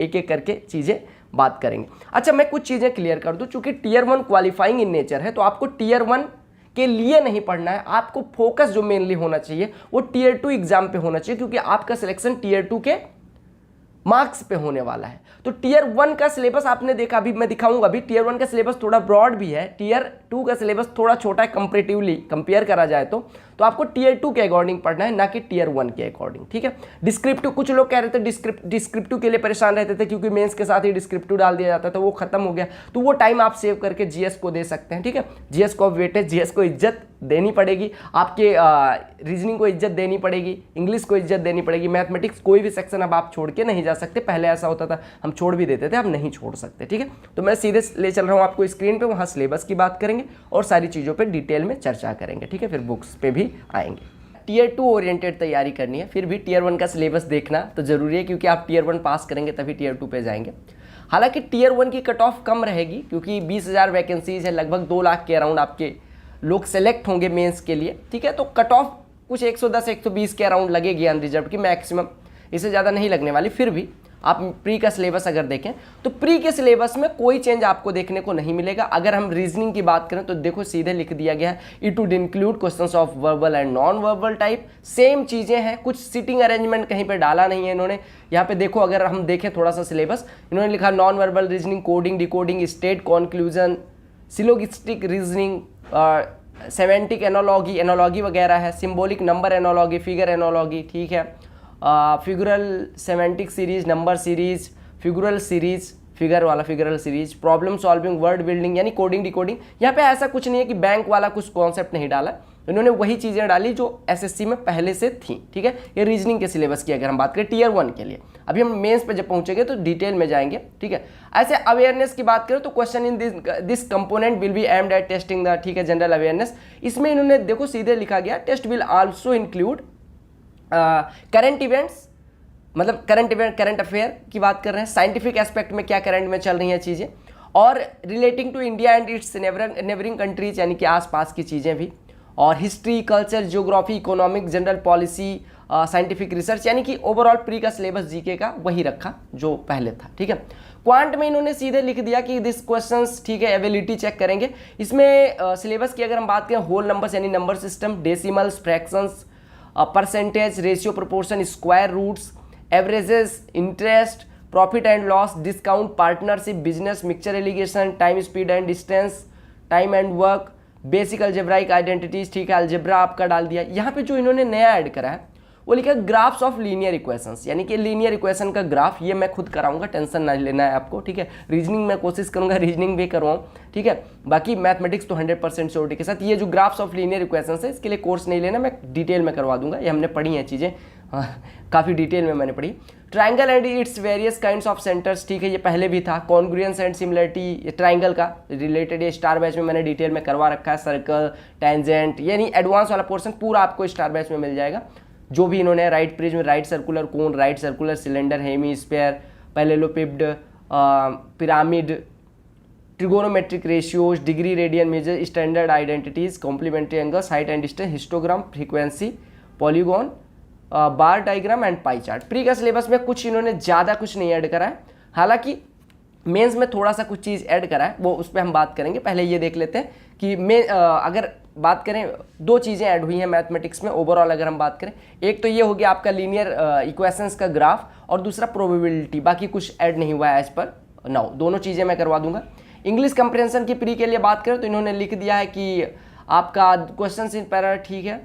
एक एक करके चीज़ें बात करेंगे। अच्छा, मैं कुछ चीज़ें क्लियर कर दूं, चूंकि टीयर 1 क्वालिफाइंग इन नेचर है तो आपको टीयर 1 के लिए नहीं पढ़ना है, आपको फोकस जो मेनली होना चाहिए वो टीयर 2 एग्जाम पे होना चाहिए, क्योंकि आपका सिलेक्शन टीयर 2 के मार्क्स पे होने वाला है। तो टीयर 1 का सिलेबस आपने देखा, अभी मैं दिखाऊंगा, अभी टीयर 1 का सिलेबस थोड़ा ब्रॉड भी है, टीयर 2 का सिलेबस थोड़ा छोटा है कंपैरेटिवली, कंपेयर करा जाए तो आपको टीयर 2 के अकॉर्डिंग पढ़ना है, ना कि टीयर 1 के अकॉर्डिंग, ठीक है। डिस्क्रिप्टिव, कुछ लोग कह रहे थे डिस्क्रिप्टिव के लिए परेशान रहते थे क्योंकि मेंस के साथ ही डिस्क्रिप्टिव डाल दिया जाता था, वो खत्म हो गया, तो वो टाइम आप सेव करके जीएस को दे सकते हैं, ठीक है। जीएस को वेटेज, जीएस को इज्जत देनी पड़ेगी, आपके रीजनिंग को इज्जत देनी पड़ेगी, इंग्लिश को इज्जत देनी पड़ेगी, मैथमेटिक्स कोई भी सेक्शन अब आप छोड़ के नहीं जा सकते। पहले ऐसा होता था हम छोड़ भी देते थे, अब नहीं छोड़ सकते, ठीक है। तो मैं सीधे ले चल रहा हूँ आपको स्क्रीन पे, वहाँ सिलेबस की बात करेंगे और सारी चीज़ों पे डिटेल में चर्चा करेंगे, ठीक है। फिर बुक्स पे भी आएंगे। टीयर 2 ओरिएंटेड तैयारी करनी है, फिर भी टीयर 1 का सिलेबस देखना तो जरूरी है, क्योंकि आप टीयर 1 पास करेंगे तभी टीयर 2 पे जाएंगे। हालांकि टीयर 1 की कट ऑफ कम रहेगी, क्योंकि 20,000 वैकेंसीज है, लगभग 2 लाख के अराउंड आपके लोग सेलेक्ट होंगे मेंस के लिए, ठीक है। तो कट ऑफ कुछ 110-120 के अराउंड लगेगी अनरिजर्व की मैक्सिमम, इससे ज़्यादा नहीं लगने वाली। फिर भी आप प्री का सिलेबस अगर देखें तो प्री के सिलेबस में कोई चेंज आपको देखने को नहीं मिलेगा। अगर हम रीजनिंग की बात करें तो देखो सीधे लिख दिया गया है, it would include questions of verbal and non verbal type, same चीज़ें हैं, कुछ सीटिंग अरेंजमेंट कहीं पे डाला नहीं है इन्होंने। यहाँ पे देखो, अगर हम देखें थोड़ा सा सिलेबस, इन्होंने लिखा non verbal reasoning, coding, decoding, state conclusion, syllogistic reasoning, semantic analogy वगैरह है, symbolic number analogy, figure analogy, ठीक है, figural semantic series, number series, figural series, figure वाला figural series, problem solving, word building, यानी coding decoding. यहाँ पे ऐसा कुछ नहीं है कि बैंक वाला कुछ कॉन्सेप्ट नहीं डाला, इन्होंने वही चीज़ें डाली जो एसएससी में पहले से थी, ठीक है। ये रीजनिंग के सिलेबस की अगर हम बात करें टीयर 1 के लिए, अभी हम मेंस पे जब पहुंचेंगे तो डिटेल में जाएंगे, ठीक है। ऐसे अवेयरनेस की बात करें तो question in this component will be aimed at testing the, ठीक है, जनरल अवेयरनेस। इसमें इन्होंने देखो सीधे लिखा गया, test will also include current events, मतलब करंट अफेयर की बात कर रहे हैं, साइंटिफिक एस्पेक्ट में क्या करंट में चल रही हैं चीज़ें, और relating to India and its neighbouring countries, यानी कि आसपास की चीज़ें भी, और history, culture, geography, economic, general policy, scientific research, यानी कि ओवरऑल प्री का सिलेबस जीके का वही रखा जो पहले था, ठीक है। क्वांट में इन्होंने सीधे लिख दिया कि दिस क्वेश्चंस, ठीक है, एबिलिटी चेक करेंगे। इसमें सिलेबस की अगर हम बात करें, होल नंबर्स यानी number system, decimals, fractions, percentage, ratio, proportion, square roots, averages, interest, profit and loss, discount, partnership, business, mixture alligation, time, speed and distance, time and work, basic algebraic identities, ठीक है, algebra आपका डाल दिया। यहाँ पे जो इन्होंने नया ऐड करा है वो लिखा है ग्राफ्स ऑफ लीनियर इक्वेशंस, यानी कि लीनियर इक्वेशन का ग्राफ, ये मैं खुद कराऊंगा, टेंशन ना लेना है आपको, ठीक है। रीजनिंग में कोशिश करूंगा रीजनिंग भी करवाऊँ, ठीक है। बाकी मैथमेटिक्स तो 100% श्योरिटी के साथ। ये जो ग्राफ्स ऑफ लीनियर इक्वेशंस है, इसके लिए कोर्स नहीं लेना, मैं डिटेल में करवा दूंगा, ये हमने पढ़ी हैं चीज़ें, काफ़ी डिटेल में मैंने पढ़ी। Triangle and its various kinds of centres, ठीक है, ये पहले भी था। कॉन्ग्रुएंस एंड सिमिलरिटी, ट्राइंगल का रिलेटेड ये स्टार बैच में मैंने डिटेल में करवा रखा है। सर्कल, टेंजेंट, यानी एडवांस वाला पोर्शन पूरा आपको स्टार बैच में मिल जाएगा, जो भी इन्होंने right prism, right circular cone, right circular cylinder, hemisphere, parallelepiped, pyramid, trigonometric ratios, degree, radian, measure, standard identities, complementary angles, height and distance, histogram, frequency, polygon, bar diagram and pie chart. Pre का syllabus में कुछ इन्होंने ज़्यादा कुछ नहीं add करा है, हालांकि मेंस में थोड़ा सा कुछ चीज़ ऐड करा है, वो उस पर हम बात करेंगे। पहले ये देख लेते हैं कि अगर बात करें, 2 चीज़ें ऐड हुई हैं मैथमेटिक्स में ओवरऑल अगर हम बात करें। एक तो ये हो गया आपका लीनियर इक्वेशंस का ग्राफ, और दूसरा प्रोबेबिलिटी, बाकी कुछ ऐड नहीं हुआ है एज पर नाउ, दोनों चीज़ें मैं करवा दूंगा। इंग्लिश कंप्रेंशन की प्री के लिए बात करें तो इन्होंने लिख दिया है कि आपका क्वेश्चन इन पैरा, ठीक है,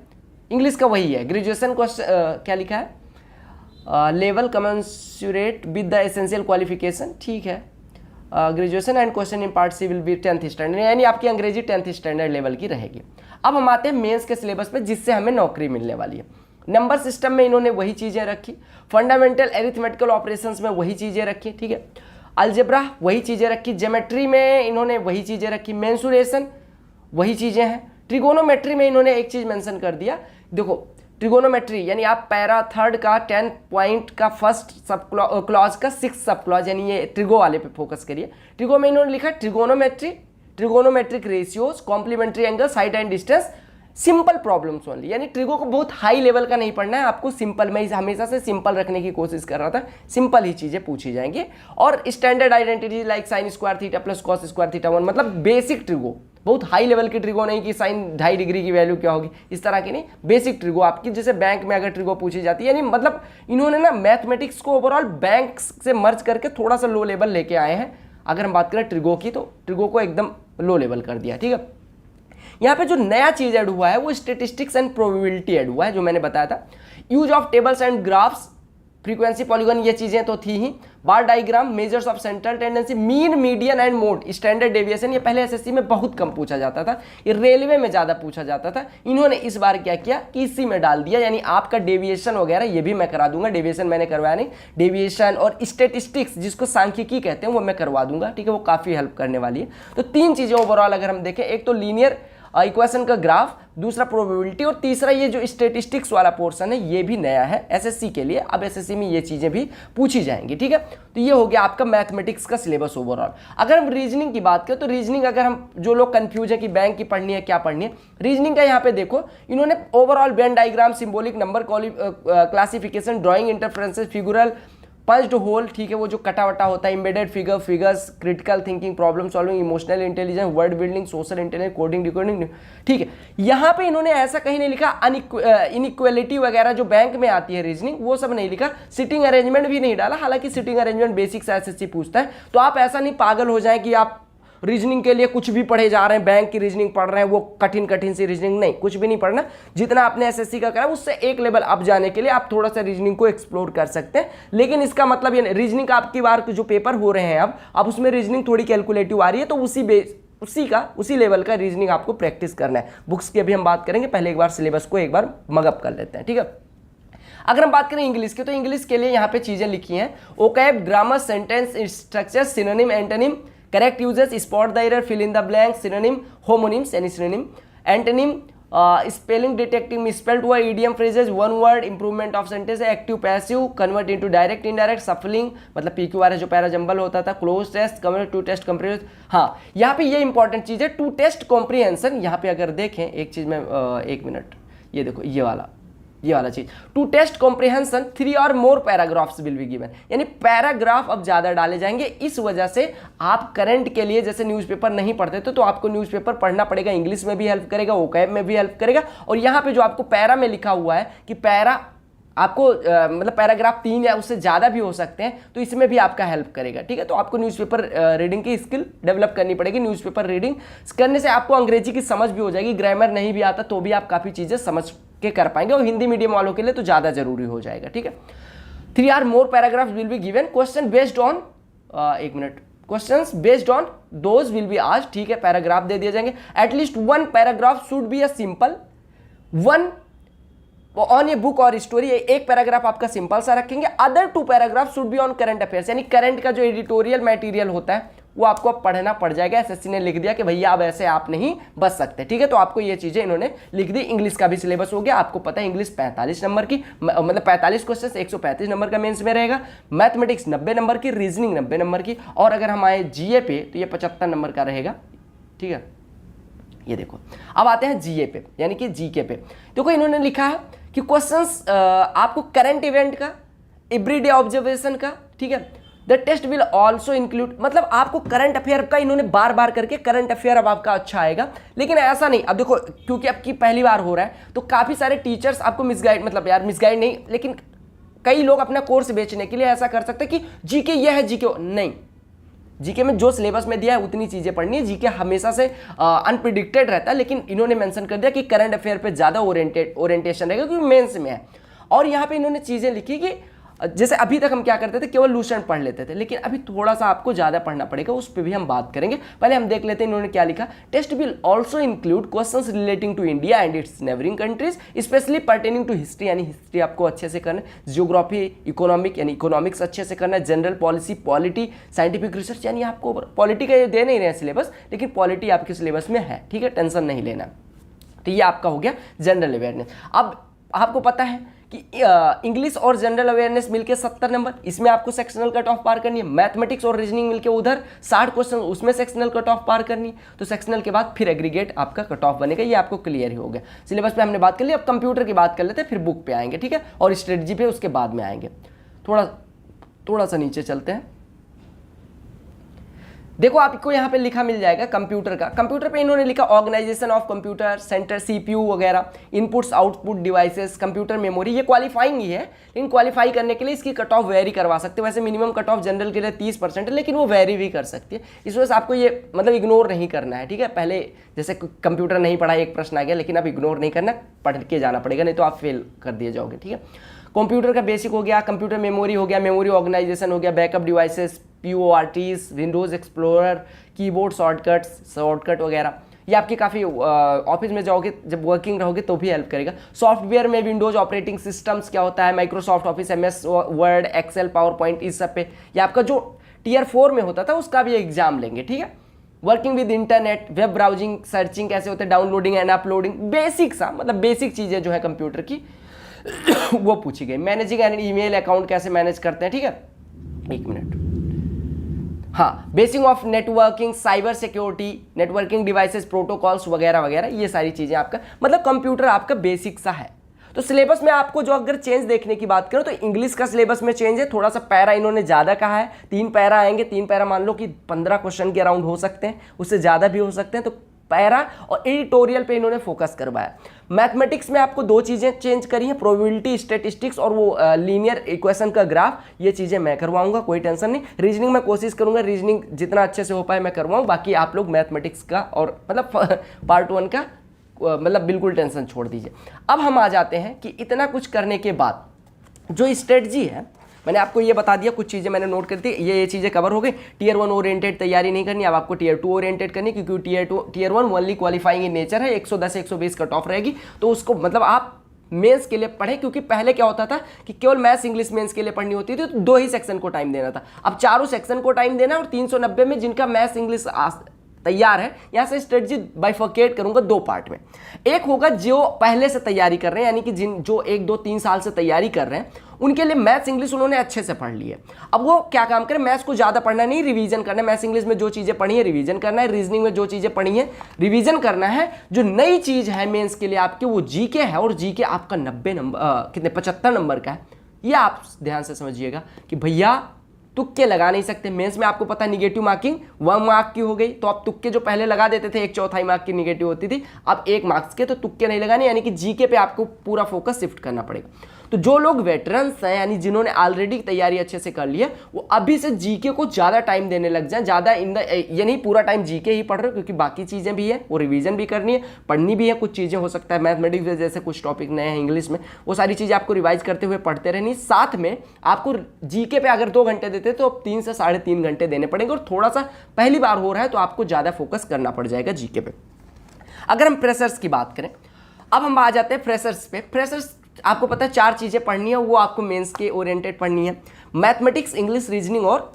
इंग्लिश का वही है। ग्रेजुएशन क्वेश्चन क्या लिखा है, level commensurate with the essential qualification, ठीक है। Graduation and question in part C will be 10th standard, यानी आपकी अंग्रेजी 10th स्टैंडर्ड लेवल की रहेगी। अब हम आते हैं मेंस के सिलेबस पे, जिससे हमें नौकरी मिलने वाली है। नंबर सिस्टम में इन्होंने वही चीज़ें रखी, फंडामेंटल एरिथमेटिकल ऑपरेशंस में वही चीज़ें रखी, ठीक है। अलजेब्रा वही चीज़ें रखी, ज्योमेट्री में इन्होंने वही चीज़ें रखी, मेंसुरेशन वही चीज़ें हैं। ट्रिगोनोमेट्री में इन्होंने एक चीज़ मेंशन कर दिया, देखो ट्रिगोनोमेट्री यानी आप पैरा 3rd का 10 पॉइंट का फर्स्ट सब क्लॉज का 6th सब क्लॉज, यानी ये ट्रिगो वाले पे फोकस करिए। ट्रिगो में इन्होंने लिखा trigonometry, trigonometric ratios, complementary angles, height and distance, simple problems only, यानी ट्रिगो को बहुत हाई लेवल का नहीं पढ़ना है आपको, सिंपल, मैं हमेशा से सिंपल रखने की कोशिश कर रहा था, सिंपल ही चीजें पूछी जाएंगी। और standard identity like sine square theta plus cos square theta 1, मतलब बेसिक ट्रिगो, बहुत हाई लेवल की ट्रिगो नहीं कि साइन 2.5 डिग्री की वैल्यू क्या होगी, इस तरह की नहीं, बेसिक ट्रिगो आपकी, जैसे बैंक में अगर ट्रिगो पूछी जाती है, यानी मतलब इन्होंने ना मैथमेटिक्स को ओवरऑल बैंक से मर्ज करके थोड़ा सा लो लेवल लेके आए हैं। अगर हम बात करें ट्रिगो की, तो ट्रिगो को एकदम लो लेवल कर दिया, ठीक है। यहाँ पे जो नया चीज ऐड हुआ है वो स्टेटिस्टिक्स एंड प्रोबेबिलिटी ऐड हुआ है, जो मैंने बताया था। Use of tables and graphs, frequency polygon, ये चीजें तो थी ही। Bar diagram, measures of central tendency, mean median and mode, standard deviation, ये पहले एसएससी में बहुत कम पूछा जाता था, ये रेलवे में ज्यादा पूछा जाता था। इन्होंने इस बार क्या किया कि इसी में डाल दिया, यानी आपका डेविएशन वगैरह ये भी मैं करा दूंगा, डेविएशन मैंने करवाया नहीं, डेविएशन और स्टेटिस्टिक्स जिसको सांख्यिकी कहते हैं वो मैं करवा दूंगा, ठीक है, वो काफी हेल्प करने वाली है। तो 3 चीजें ओवरऑल अगर हम देखें, एक तो लीनियर इक्वेशन का ग्राफ, दूसरा प्रोबेबिलिटी, और तीसरा ये जो स्टेटिस्टिक्स वाला पोर्शन है ये भी नया है एसएससी के लिए। अब एसएससी में ये चीजें भी पूछी जाएंगी, ठीक है। तो ये हो गया आपका मैथमेटिक्स का सिलेबस ओवरऑल। अगर हम रीजनिंग की बात करें तो रीजनिंग, अगर हम, जो लोग कंफ्यूज है कि बैंक की पढ़नी है क्या पढ़नी है, रीजनिंग का यहाँ पे देखो, इन्होंने overall venn diagram, symbolic number classification, drawing interferences, figural, punched hole, ठीक है, वो जो कटा वटा होता है, embedded figures, critical thinking, problem solving, emotional intelligence, word building, social intelligence, coding, decoding, ठीक है। यहाँ पे इन्होंने ऐसा कहीं नहीं लिखा इनइक्वालिटी वगैरह जो बैंक में आती है रीजनिंग, वो सब नहीं लिखा, सिटिंग अरेंजमेंट भी नहीं डाला, हालांकि सिटिंग अरेंजमेंट बेसिक से एसएससी पूछता है। तो आप ऐसा नहीं पागल हो जाए कि आप रीजनिंग के लिए कुछ भी पढ़े जा रहे हैं, बैंक की रीजनिंग पढ़ रहे हैं, वो कठिन कठिन सी रीजनिंग नहीं, कुछ भी नहीं पढ़ना। जितना आपने एसएससी का करा उससे एक लेवल अप जाने के लिए आप थोड़ा सा रीजनिंग को एक्सप्लोर कर सकते हैं, लेकिन इसका मतलब ये रीजनिंग का आपकी बार जो पेपर हो रहे हैं अब उसमें रीजनिंग थोड़ी कैलकुलेटिव आ रही है, तो उसी लेवल का रीजनिंग आपको प्रैक्टिस करना है। बुक्स की अभी हम बात करेंगे, पहले एक बार सिलेबस को एक बार मगअप कर लेते हैं, ठीक है। अगर हम बात करें इंग्लिश की, तो इंग्लिश के लिए यहाँ पे चीजें लिखी हैं, vocab, grammar, sentence structure, synonym, antonym, correct uses, spot the error, fill in the blank, synonym, homonyms यानी synonym, antonym, spelling detecting, misspelled word, idiom phrases, one word, improvement of sentence, active passive, convert into direct indirect, shuffling मतलब PQR जो para jumble होता था, cloze test, convert to test comprehension. हाँ, यहाँ पे ये important चीज है, टू टेस्ट कॉम्प्रीहेंशन। यहाँ पे अगर देखें एक चीज में, एक मिनट, ये देखो ये वाला चीज, टू टेस्ट कॉम्प्रिहेंशन 3 और मोर पैराग्राफ्स विल बी गिवन, यानी पैराग्राफ अब ज्यादा डाले जाएंगे। इस वजह से आप करंट के लिए जैसे न्यूज़पेपर नहीं पढ़ते थे, तो आपको न्यूज़पेपर पढ़ना पड़ेगा, इंग्लिश में भी हेल्प करेगा, ओकैब में भी हेल्प करेगा। और यहाँ पे जो आपको पैरा में लिखा हुआ है कि पैरा आपको मतलब पैराग्राफ 3 या उससे ज़्यादा भी हो सकते हैं, तो इसमें भी आपका हेल्प करेगा, ठीक है। तो आपको न्यूज़पेपर रीडिंग की स्किल डेवलप करनी पड़ेगी। न्यूज़पेपर रीडिंग करने से आपको अंग्रेजी की समझ भी हो जाएगी, ग्रामर नहीं भी आता तो भी आप काफ़ी चीज़ें समझ के कर पाएंगे, और हिंदी मीडियम वालों के लिए तो ज़्यादा जरूरी हो जाएगा, ठीक है। 3 or more paragraphs will be given, question based on एक minute, questions based on those will be asked, ठीक है, पैराग्राफ दे दिए जाएंगे। At least 1 paragraph should be a simple, 1 on a book और स्टोरी, एक पैराग्राफ आपका सिंपल सा रखेंगे। Other 2 paragraph should be on current affairs, यानी करंट का जो एडिटोरियल मटेरियल होता है वो आपको अब पढ़ना पड़ जाएगा। एसएससी ने लिख दिया कि भैया अब ऐसे आप नहीं बच सकते, ठीक है। तो आपको ये चीजें इन्होंने लिख दी। इंग्लिश का भी सिलेबस हो गया, आपको पता है इंग्लिश 45 नंबर की, मतलब 45 क्वेश्चन 135 नंबर का मेंस में रहेगा। मैथमेटिक्स 90 नंबर की, रीजनिंग 90 नंबर की, और अगर हम आए जीए पे तो ये 75 नंबर का रहेगा, ठीक है। ये देखो, अब आते हैं जीए पे, यानी कि जीके पे। देखो इन्होंने लिखा है कि क्वेश्चंस आपको करंट इवेंट का, एवरीडे ऑब्जर्वेशन का, ठीक है। The test will also include, मतलब आपको करंट अफेयर का इन्होंने बार बार करके करंट अफेयर अब आपका अच्छा आएगा, लेकिन ऐसा नहीं। अब देखो क्योंकि आपकी पहली बार हो रहा है तो काफी सारे टीचर्स आपको मिसगाइड, मतलब यार मिसगाइड नहीं, लेकिन कई लोग अपना कोर्स बेचने के लिए ऐसा कर सकते हैं कि जीके ये है, जीके नहीं। जीके में जो सिलेबस में दिया है उतनी चीजें पढ़नी है। जीके हमेशा से अनप्रिडिक्टेड रहता है, लेकिन इन्होंने मेंशन कर दिया कि करंट अफेयर पे ज्यादा ओरिएंटेशन रहेगा क्योंकि मेंस में है। और यहाँ पे इन्होंने चीजें लिखी कि जैसे अभी तक हम क्या करते थे, केवल लूसेंट पढ़ लेते थे, लेकिन अभी थोड़ा सा आपको ज्यादा पढ़ना पड़ेगा, उस पर भी हम बात करेंगे। पहले हम देख लेते हैं इन्होंने क्या लिखा। Test will also include questions relating to India and its neighbouring countries, especially pertaining to history, यानी हिस्ट्री आपको अच्छे से करना है, जियोग्राफी, इकोनॉमिक यानी इकोनॉमिक्स अच्छे से करना है, general policy, polity, scientific research, यानी आपको पॉलिटी का दे नहीं रहे हैं सिलेबस, लेकिन पॉलिटी आपके सिलेबस में है, ठीक है, टेंशन नहीं लेना। तो ये आपका हो गया जनरल अवेयरनेस। अब आपको पता है कि इंग्लिश और जनरल अवेयरनेस मिलके 70 नंबर, इसमें आपको सेक्शनल कट ऑफ पार करनी है। मैथमेटिक्स और रीजनिंग मिलके उधर 60 क्वेश्चन, उसमें सेक्शनल कट ऑफ पार करनी है। तो सेक्शनल के बाद फिर एग्रीगेट आपका कट ऑफ बनेगा। ये आपको क्लियर ही हो गया। सिलेबस पे हमने बात कर ली, अब कंप्यूटर की बात कर लेते हैं, फिर बुक पे आएंगे, ठीक है, और स्ट्रेटजी पे उसके बाद में आएंगे। थोड़ा सा नीचे चलते हैं। देखो आपको यहाँ पे लिखा मिल जाएगा कंप्यूटर का। कंप्यूटर पे इन्होंने लिखा organisation of computer centre, CPU वगैरह, inputs output devices, computer memory. ये क्वालिफाइंग ही है, लेकिन क्वालिफाई करने के लिए इसकी कट ऑफ वेरी करवा सकते हो। वैसे मिनिमम कट ऑफ जनरल के लिए 30% है, लेकिन वो वेरी भी कर सकती है। इस वजह से आपको ये मतलब इग्नोर नहीं करना है, ठीक है। पहले जैसे कंप्यूटर नहीं पढ़ा, एक प्रश्न आ गया, लेकिन अब इग्नोर नहीं करना, पढ़ के जाना पड़ेगा, नहीं तो आप फेल कर दिए जाओगे, ठीक है। कंप्यूटर का बेसिक हो गया, कंप्यूटर मेमोरी हो गया, मेमोरी ऑर्गेनाइजेशन हो गया, backup devices, PORTs, Windows explorer, keyboard shortcut वगैरह। ये आपकी काफ़ी ऑफिस में जाओगे, जब वर्किंग रहोगे तो भी हेल्प करेगा। सॉफ्टवेयर में विंडोज ऑपरेटिंग सिस्टम्स क्या होता है, Microsoft Office, MS Word, Excel, PowerPoint, इस सब पे। ये आपका जो Tier 4 में होता था उसका भी एग्जाम लेंगे, ठीक है। Working with internet, web browsing, searching कैसे होते हैं, डाउनलोडिंग एंड अपलोडिंग, बेसिक सा मतलब बेसिक चीज़ें जो है कंप्यूटर की वो पूछी गई। मैनेजिंग एंड ईमेल अकाउंट कैसे मैनेज करते हैं, ठीक है। एक मिनट, हाँ, basic of networking, cyber security, networking devices, protocols वगैरह वगैरह, ये सारी चीज़ें आपका मतलब कंप्यूटर आपका बेसिक सा है। तो सिलेबस में आपको जो अगर चेंज देखने की बात करो तो इंग्लिश का सिलेबस में चेंज है, थोड़ा सा पैरा इन्होंने ज़्यादा कहा है। 3 पैरा आएंगे, 3 पैरा मान लो कि 15 क्वेश्चन के अराउंड हो सकते हैं, उससे ज़्यादा भी हो सकते हैं। तो पैरा और एडिटोरियल पे इन्होंने फोकस करवाया। मैथमेटिक्स में आपको 2 चीज़ें चेंज करी हैं, प्रोबेबिलिटी स्टैटिस्टिक्स और वो लीनियर इक्वेशन का ग्राफ। ये चीज़ें मैं करवाऊंगा, कोई टेंशन नहीं। रीजनिंग में कोशिश करूंगा, रीजनिंग जितना अच्छे से हो पाए मैं करवाऊँ। बाकी आप लोग मैथमेटिक्स का और मतलब पार्ट 1 का मतलब बिल्कुल टेंशन छोड़ दीजिए। अब हम आ जाते हैं कि इतना कुछ करने के बाद जो स्ट्रेटजी है, मैंने आपको ये बता दिया, कुछ चीज़ें मैंने नोट कर दी, ये चीज़ें कवर हो गई। Tier 1 ओरिएंटेड तैयारी नहीं करनी, अब आपको Tier 2 ओरिएंटेड करनी, क्योंकि Tier 1 only qualifying in nature है। 110 से 120 कट ऑफ रहेगी, तो उसको मतलब आप मेंस के लिए पढ़ें। क्योंकि पहले क्या होता था कि केवल मैथ्स इंग्लिश मेंस के लिए पढ़नी होती थी, तो 2 ही सेक्शन को टाइम देना था। अब चारों सेक्शन को टाइम देना, और 390 में जिनका मैथ्स इंग्लिश तैयार है, यहां से स्ट्रेटजी बाइफर्केट करूंगा 2 पार्ट में। एक होगा जो पहले से तैयारी कर रहे हैं, यानी कि जो 1, 2, 3 साल से तैयारी कर रहे हैं, उनके लिए मैथ्स इंग्लिश उन्होंने अच्छे से पढ़ ली है। अब वो क्या काम करें, मैथ्स को ज़्यादा पढ़ना नहीं, रिवीजन करना है। मैथ्स इंग्लिश में जो चीज़ें पढ़ी है रिवीजन करना है, रीजनिंग में जो चीज़ें पढ़ी है रिवीजन करना है। जो नई चीज़ है मेंस के लिए आपके, वो जीके है, और जीके आपका 90 नंबर कितने 75 नंबर का है। ये आप ध्यान से समझिएगा कि भैया तुक्के लगा नहीं सकते। मेंस में आपको पता है निगेटिव मार्किंग 1 मार्क की हो गई, तो आप तुक्के जो पहले लगा देते थे 1/4 मार्क की निगेटिव होती थी, अब 1 मार्क्स के, तो तुक्के नहीं लगाने, यानी कि जीके पे आपको पूरा फोकस शिफ्ट करना पड़ेगा। तो जो लोग वेटरन्स हैं, यानी जिन्होंने ऑलरेडी तैयारी अच्छे से कर ली है, वो अभी से जीके को ज़्यादा टाइम देने लग जाए। ज़्यादा ये नहीं पूरा टाइम जीके ही पढ़ रहे हो, क्योंकि बाकी चीज़ें भी है, वो रिवीजन भी करनी है, पढ़नी भी है। कुछ चीज़ें हो सकता है मैथमेटिक्स में जैसे कुछ टॉपिक नए हैं इंग्लिश में, वो सारी चीज़ें आपको रिवाइज करते हुए पढ़ते रहनी। साथ में आपको जीके पे अगर 2 घंटे देते तो 3 से 3.5 घंटे देने पड़ेंगे, और थोड़ा सा पहली बार हो रहा है तो आपको ज़्यादा फोकस करना पड़ जाएगा जीके पे। अगर हम फ्रेशर्स की बात करें, अब हम आ जाते हैं फ्रेशर्स पे। फ्रेशर्स आपको पता है 4 चीज़ें पढ़नी है, वो आपको मेंस के ओरिएंटेड पढ़नी है, मैथमेटिक्स, इंग्लिश, रीजनिंग और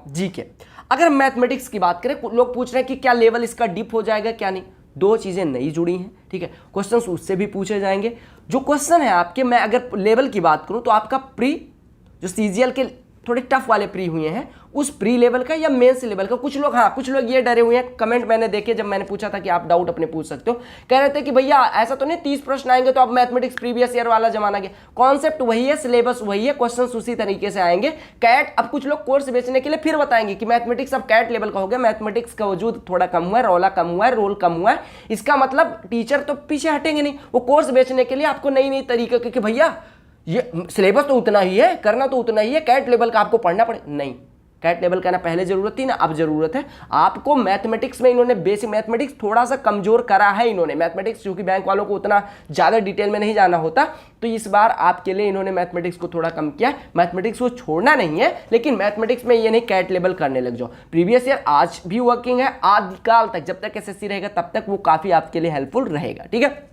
जीके। अगर हम मैथमेटिक्स की बात करें, लोग पूछ रहे हैं कि क्या लेवल इसका डिप हो जाएगा, क्या नहीं। 2 चीज़ें नई जुड़ी हैं, ठीक है। क्वेश्चंस उससे भी पूछे जाएंगे। जो क्वेश्चन है आपके, मैं अगर लेवल की बात करूँ तो आपका प्री जो CGL के थोड़े टफ वाले प्री हुए हैं, उस प्री लेवल का या मेंस लेवल का। कुछ लोग ये डरे हुए हैं, कमेंट मैंने देखे जब मैंने पूछा था कि आप डाउट अपने पूछ सकते हो, कह रहे थे कि भैया ऐसा तो नहीं 30 प्रश्न आएंगे तो अब मैथमेटिक्स प्रीवियस ईयर वाला जमाना गया। कॉन्सेप्ट वही है, सिलेबस वही है, क्वेश्चंस उसी तरीके से आएंगे। कैट, अब कुछ लोग कोर्स बेचने के लिए फिर बताएंगे कि मैथमेटिक्स अब कैट लेवल का हो गया, मैथमेटिक्स का वजूद थोड़ा कम हुआ है, रौला कम हुआ है, रोल कम हुआ है। इसका मतलब टीचर तो पीछे हटेंगे नहीं, वो कोर्स बेचने के लिए आपको नई नई तरीके, क्योंकि भैया ये सिलेबस तो उतना ही है, करना तो उतना ही है, कैट लेवल का आपको पढ़ना पड़े नहीं। कैट लेवल का ना पहले जरूरत थी ना अब जरूरत है आपको। मैथमेटिक्स में इन्होंने बेसिक मैथमेटिक्स थोड़ा सा कमजोर करा है इन्होंने। मैथमेटिक्स क्योंकि बैंक वालों को उतना ज़्यादा डिटेल में नहीं जाना होता, तो इस बार आपके लिए इन्होंने मैथमेटिक्स को थोड़ा कम किया। मैथमेटिक्स को छोड़ना नहीं है, लेकिन मैथमेटिक्स में ये नहीं कैट लेवल करने लग जाओ। प्रीवियस ईयर आज भी वर्किंग है, आदिकाल तक जब तक SSC रहेगा तब तक वो काफ़ी आपके लिए हेल्पफुल रहेगा, ठीक है।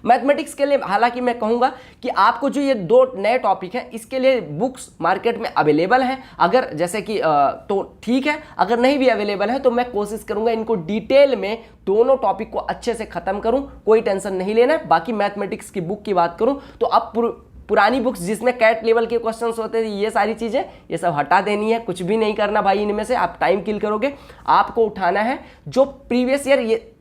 मैथमेटिक्स के लिए हालांकि मैं कहूंगा कि आपको जो ये 2 नए टॉपिक हैं, इसके लिए बुक्स मार्केट में अवेलेबल हैं। अगर जैसे कि तो ठीक है, अगर नहीं भी अवेलेबल है तो मैं कोशिश करूंगा इनको डिटेल में दोनों टॉपिक को अच्छे से खत्म करूं, कोई टेंशन नहीं लेना है। बाकी मैथमेटिक्स की बुक की बात करूं तो अब पुरानी बुक्स जिसमें कैट लेवल के क्वेश्चंस होते थे, ये सारी चीज़ें ये सब हटा देनी है, कुछ भी नहीं करना भाई इनमें से। आप टाइम किल करोगे। आपको उठाना है जो प्रीवियस ईयर, ये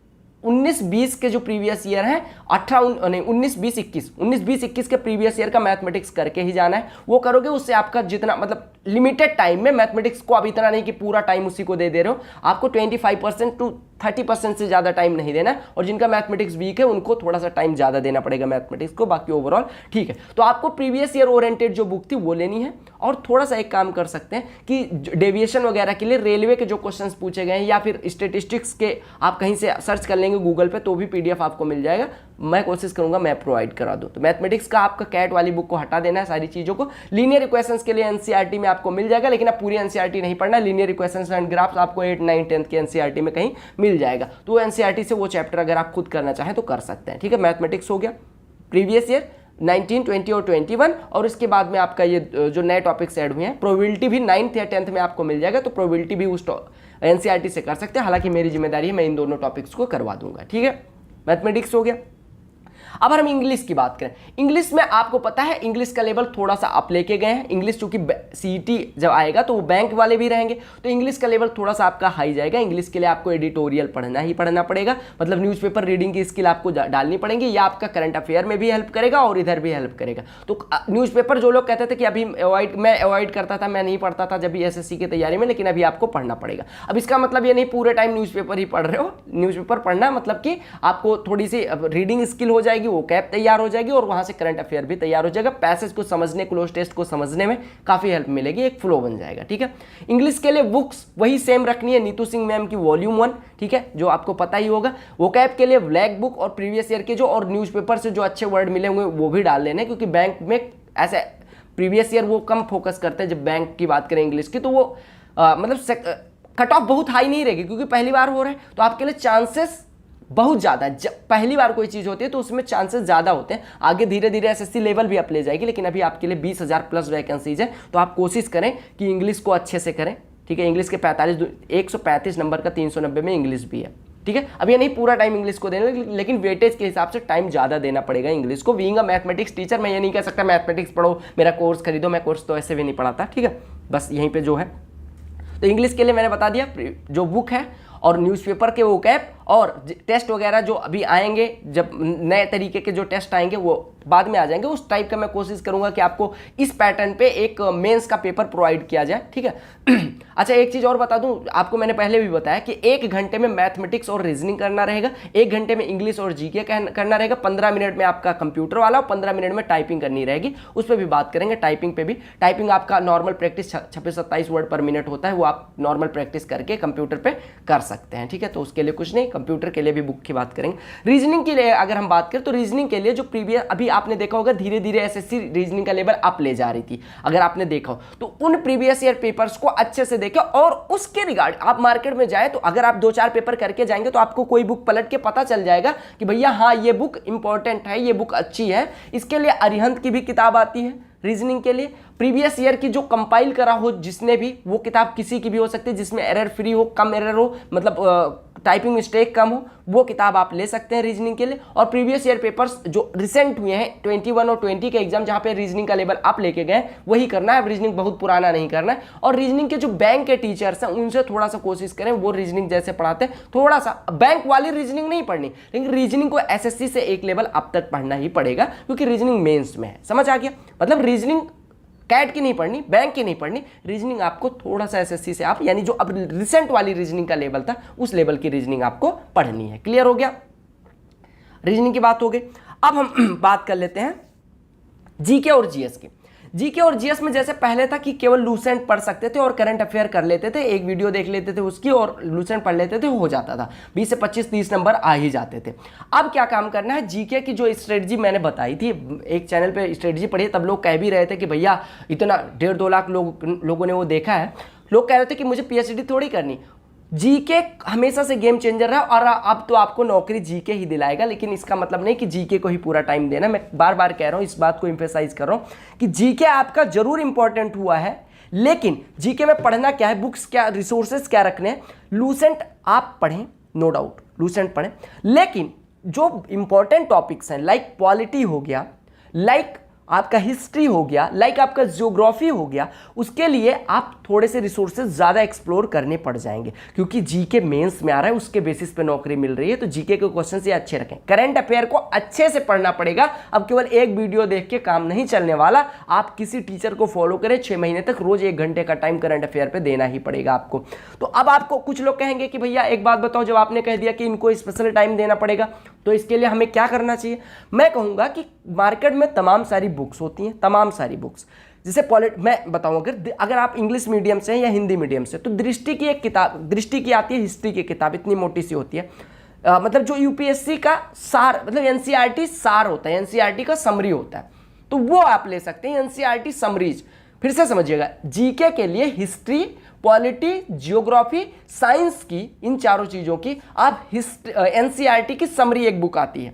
19-20 के जो प्रीवियस ईयर हैं, 19-20-21 के प्रीवियस ईयर का मैथमेटिक्स करके ही जाना है। वो करोगे, उससे आपका जितना मतलब लिमिटेड टाइम में मैथमेटिक्स को, अब इतना नहीं कि पूरा टाइम उसी को दे रहे हो, आपको 25% टू 30% से ज़्यादा टाइम नहीं देना है। और जिनका मैथमेटिक्स वीक है उनको थोड़ा सा टाइम ज़्यादा देना पड़ेगा मैथमेटिक्स को, बाकी ओवरऑल ठीक है। तो आपको प्रीवियस ईयर ओरिएंटेड जो बुक थी वो लेनी है। और थोड़ा सा एक काम कर सकते हैं कि डेविएशन वगैरह के लिए रेलवे के जो क्वेश्चंस पूछे गए हैं या फिर स्टेटिस्टिक्स के आप कहीं से सर्च कर लेंगे गूगल पे, तो भी PDF आपको मिल जाएगा। मैं कोशिश करूंगा मैं प्रोवाइड करा दूं। तो मैथमेटिक्स का आपका कैट वाली बुक को हटा देना है सारी चीज़ों को। लीनियर इक्वेशंस के लिए NCERT में आपको मिल जाएगा, लेकिन आप पूरी NCERT नहीं पढ़ना। लीनियर इक्वेशंस एंड ग्राफ्स आपको 8, 9, 10 के NCERT में कहीं मिल जाएगा। तो NCERT से वो चैप्टर अगर आप खुद करना चाहें तो कर सकते हैं, ठीक है। मैथमेटिक्स हो गया प्रीवियस ईयर 19, 20 और 21। और इसके बाद में आपका ये जो नए टॉपिक्स ऐड हुए हैं, प्रोबेबिलिटी भी 9th या 10th में आपको मिल जाएगा। तो प्रोबेबिलिटी भी उस NCERT से कर सकते हैं। हालांकि मेरी जिम्मेदारी है, मैं इन दोनों टॉपिक्स को करवा दूंगा, ठीक है। मैथमेटिक्स हो गया। अब हम इंग्लिश की बात करें, इंग्लिश में आपको पता है इंग्लिश का लेवल थोड़ा सा अप लेके गए हैं। इंग्लिश चूंकि CET जब आएगा तो वो बैंक वाले भी रहेंगे, तो इंग्लिश का लेवल थोड़ा सा आपका हाई जाएगा। इंग्लिश के लिए आपको एडिटोरियल पढ़ना ही पढ़ना पड़ेगा, मतलब न्यूज़पेपर रीडिंग की स्किल आपको डालनी पड़ेगी। या आपका करंट अफेयर में भी हेल्प करेगा और इधर भी हेल्प करेगा। तो न्यूज़पेपर जो लोग कहते थे कि अभी मैं अवॉइड करता था, मैं नहीं पढ़ता था जब भी SSC की तैयारी में, लेकिन अभी आपको पढ़ना पड़ेगा। अब इसका मतलब ये नहीं पूरे टाइम न्यूज़पेपर ही पढ़ रहे हो। न्यूज़पेपर पढ़ना मतलब कि आपको थोड़ी सी रीडिंग स्किल हो जाएगी, वो कैप तैयार हो जाएगी और वहां से करंट अफेयर भी तैयार हो जाएगा। पैसेज को समझने, क्लोज टेस्ट को समझने में काफी हेल्प मिलेगी, एक फ्लो बन जाएगा, ठीक है। इंग्लिश के लिए बुक्स वही सेम रखनी है, नीतू सिंह मैम की वॉल्यूम 1, ठीक है, जो आपको पता ही होगा। वोकैब के लिए ब्लैक बुक और प्रीवियस ईयर के जो और न्यूज़पेपर से जो अच्छे वर्ड मिले होंगे वो भी डाल लेने, क्योंकि बैंक में ऐसे प्रीवियस ईयर वो कम फोकस करते हैं। जब बैंक की बात करें इंग्लिश की, तो वो मतलब कट ऑफ बहुत हाई नहीं रहेगी, क्योंकि पहली बार हो रहा है। तो आपके लिए चांसेस बहुत ज़्यादा है। जब पहली बार कोई चीज़ होती है तो उसमें चांसेस ज़्यादा होते हैं। आगे धीरे धीरे SSC लेवल भी अप ले जाएगी, लेकिन अभी आपके लिए 20,000 प्लस वैकेंसीज है। तो आप कोशिश करें कि इंग्लिश को अच्छे से करें, ठीक है। इंग्लिश के 135 नंबर का 390 में इंग्लिश भी है, ठीक है। अब ये नहीं पूरा टाइम इंग्लिश को देना, लेकिन वेटेज के हिसाब से टाइम ज़्यादा देना पड़ेगा इंग्लिश को। बीइंग अ मैथमेटिक्स टीचर मैं ये नहीं कह सकता मैथमेटिक्स पढ़ो, मेरा कोर्स खरीदो। मैं कोर्स तो ऐसे भी नहीं पढ़ाता, ठीक है। बस यहीं पर जो है, तो इंग्लिश के लिए मैंने बता दिया जो बुक है और न्यूज़पेपर के वो कैप और टेस्ट वगैरह जो अभी आएंगे, जब नए तरीके के जो टेस्ट आएंगे वो बाद में आ जाएंगे, उस टाइप का मैं कोशिश करूंगा कि आपको इस पैटर्न पे एक मेंस का पेपर प्रोवाइड किया जाए, ठीक है। अच्छा, एक चीज़ और बता दूं आपको, मैंने पहले भी बताया कि 1 घंटे में मैथमेटिक्स और रीजनिंग करना रहेगा, 1 घंटे में इंग्लिश और GK करना रहेगा, 15 मिनट में आपका कंप्यूटर वाला और 15 मिनट में टाइपिंग करनी रहेगी। उस पर भी बात करेंगे। टाइपिंग पे भी, टाइपिंग आपका नॉर्मल प्रैक्टिस 26-27 वर्ड पर मिनट होता है, वो आप नॉर्मल प्रैक्टिस करके कंप्यूटर पर कर सकते हैं, ठीक है। तो उसके लिए कुछ नहीं, कंप्यूटर के लिए भी बुक की बात करेंगे। रीजनिंग के लिए अगर हम बात करें तो रीजनिंग के लिए जो प्रीवियस अभी आपने देखा होगा धीरे धीरे SSC रीजनिंग का लेवल अप ले जा रही थी, अगर आपने देखा हो तो उन प्रीवियस ईयर पेपर्स को अच्छे से देखें और उसके रिगार्ड आप मार्केट में जाए तो अगर आप 2-4 पेपर करके जाएंगे तो आपको कोई बुक पलट के पता चल जाएगा कि भैया हाँ ये बुक इंपॉर्टेंट है, ये बुक अच्छी है। इसके लिए अरिहंत की भी किताब आती है रीजनिंग के लिए, प्रीवियस ईयर की जो कंपाइल करा हो जिसने भी, वो किताब किसी की भी हो सकती है जिसमें एरर फ्री हो, कम एरर हो, मतलब टाइपिंग मिस्टेक कम हो, वो किताब आप ले सकते हैं रीजनिंग के लिए। और प्रीवियस ईयर पेपर्स जो रिसेंट हुए हैं 21 और 20 के एग्जाम जहां पे रीजनिंग का लेवल आप लेके गए वही करना है। रीजनिंग बहुत पुराना नहीं करना है। और रीजनिंग के जो बैंक के टीचर्स हैं उनसे थोड़ा सा कोशिश करें वो रीजनिंग जैसे पढ़ाते हैं, थोड़ा सा बैंक वाली रीजनिंग नहीं पढ़नी, लेकिन रीजनिंग को SSC से एक लेवल अब तक पढ़ना ही पड़ेगा, क्योंकि रीजनिंग मेंस में है। समझ आ गया? मतलब रीजनिंग कैट की नहीं पढ़नी, बैंक की नहीं पढ़नी, रीजनिंग आपको थोड़ा सा SSC से आप, यानी जो अब रिसेंट वाली रीजनिंग का लेवल था उस लेवल की रीजनिंग आपको पढ़नी है। क्लियर हो गया? रीजनिंग की बात हो गई। अब हम बात कर लेते हैं GK और GS की। GK और GS में जैसे पहले था कि केवल लूसेंट पढ़ सकते थे और करंट अफेयर कर लेते थे, एक वीडियो देख लेते थे उसकी और लूसेंट पढ़ लेते थे, हो जाता था, 20 से 25-30 नंबर आ ही जाते थे। अब क्या काम करना है, GK की जो स्ट्रेटजी मैंने बताई थी, एक चैनल पे स्ट्रेटजी पढ़ी, तब लोग कह भी रहे थे कि भैया इतना 1.5-2 लाख लोगों ने वो देखा है, लोग कह रहे थे कि मुझे PhD थोड़ी करनी। GK हमेशा से गेम चेंजर है और अब तो आपको नौकरी GK ही दिलाएगा, लेकिन इसका मतलब नहीं कि GK को ही पूरा टाइम देना। मैं बार बार कह रहा हूं, इस बात को एम्फेसाइज कर रहा हूं कि GK आपका जरूर इंपॉर्टेंट हुआ है, लेकिन GK में पढ़ना क्या है, बुक्स क्या, रिसोर्सेज क्या रखने हैं। लूसेंट आप पढ़ें, नो डाउट लूसेंट पढ़ें, लेकिन जो इंपॉर्टेंट टॉपिक्स हैं लाइक पॉलिटी हो गया, लाइक आपका हिस्ट्री हो गया, लाइक आपका ज्योग्राफी हो गया, उसके लिए आप थोड़े से रिसोर्सेज ज़्यादा एक्सप्लोर करने पड़ जाएंगे, क्योंकि जीके मेंस में आ रहा है, उसके बेसिस पे नौकरी मिल रही है। तो जीके के क्वेश्चन ये अच्छे रखें, करंट अफेयर को अच्छे से पढ़ना पड़ेगा। अब केवल एक वीडियो देख के काम नहीं चलने वाला, आप किसी टीचर को फॉलो करें, 6 महीने तक रोज 1 घंटे का टाइम करंट अफेयर पे देना ही पड़ेगा आपको। तो अब आपको कुछ लोग कहेंगे कि भैया एक बात बताओ, जब आपने कह दिया कि इनको स्पेशल टाइम देना पड़ेगा, तो इसके लिए हमें क्या करना चाहिए? मैं कहूंगा कि मार्केट में तमाम सारी बुक्स होती हैं, तमाम सारी बुक्स, जैसे मैं बताऊं, अगर आप इंग्लिश मीडियम से हैं या हिंदी मीडियम से, तो दृष्टि की एक किताब, दृष्टि की आती है हिस्ट्री की किताब, इतनी मोटी सी होती है, मतलब जो यूपीएससी का सार, मतलब एनसीईआरटी सार होता है, एनसीईआरटी का समरी होता है, तो वो आप ले सकते हैं, एनसीईआरटी समरीज। फिर से समझिएगा, जीके के लिए हिस्ट्री, पॉलिटी, जियोग्राफी, साइंस की, इन चारों चीजों की आप एनसीईआरटी की समरी एक बुक आती है,